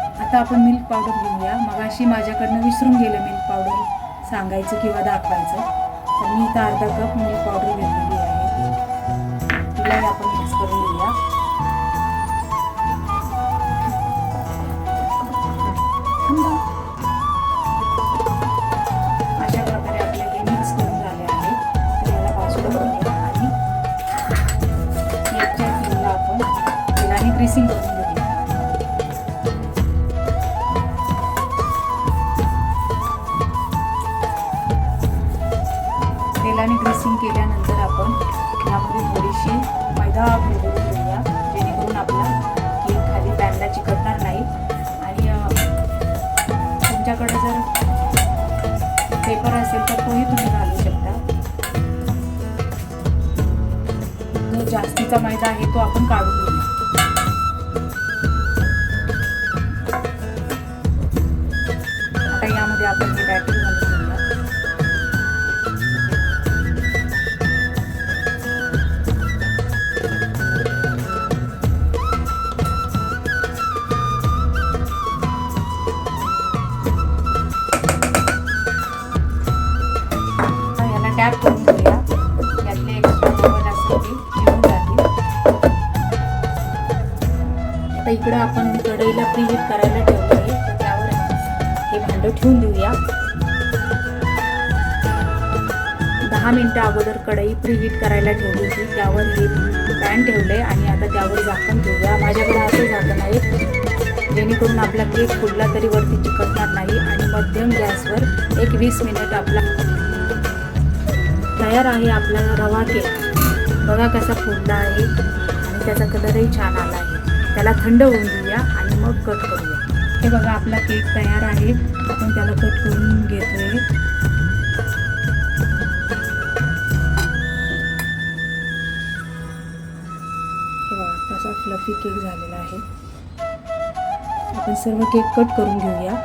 आता आपण milk powder घेऊया. मगाशी माझ्याकडनं विसरून गेलं मिल्क पावडर सांगायचं किंवा दाखवायचं. तर मी इथं अर्धा कप मिल्क पावडर घेतलेली आहे. तिलाही आपण मिक्स करून घेऊया. अशा प्रकारे आपले हे मिक्स करून झाले आहे. तर याला बाजूला करूया आणि केकच्या टिनला आपण तेलाने ग्रीसिंग करून घेऊया. तेलाने ग्रीसिंग केल्यानंतर आपण यामध्ये थोडीशी मैदा घालून घेऊया, जेणेकरून आपला केक खाली पॅनला चिकटणार नाही. आणि तुमच्याकडे जर पेपर असेल तर तोही तुम्ही घालू शकता. जो जास्तीचा मैदा आहे तो आपण काढून घेऊया. आता यामध्ये आपण हे बॅटर घालून घेऊया. टॅप करून घेऊया. यातले एक्स्ट्रा बबल असेल ते निघून जातील. आता इकडं आपण कढईला प्रीहीट करायला ठेवलं आहे, तर त्यावर हे भांडं ठेवून देऊया. 10 मिनिटं अगोदर कढई प्रीहीट करायला ठेवली होती, त्यावर हे पॅन ठेवले आणि आता त्यावर झाकण ठेवूया. माझ्याकडे असं झाकण आहे जेणेकरून आपला केक फुडला तरी वरती चिकटणार नाही. आणि मध्यम गॅसवर एक 20 मिनिट आपला तयार आहे आपला रवा केक. बघा कसा फुलला आहे आणि त्याचा कलरही छान आला आहे. त्याला थंड होऊन देऊया आणि मग कट करूया. हे बघा आपला केक तयार आहे. आपण त्याला कट करून घेतोय. हे बघा कसा फ्लफी केक झालेला आहे. आपण सर्व केक कट करून घेऊया.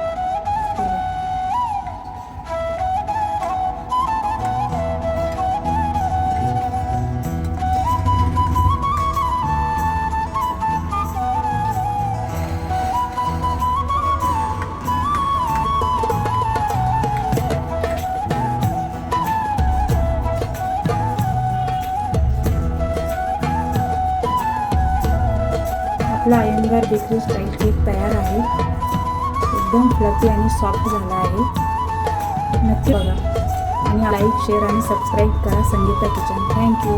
आपला अयंगार बेकरी स्टाईल केक तयार आहे. एकदम फ्लफी आणि सॉफ्ट झाला आहे. नक्की बघा आणि लाईक, शेअर आणि सबस्क्राईब करा संगीता किचन. थँक्यू.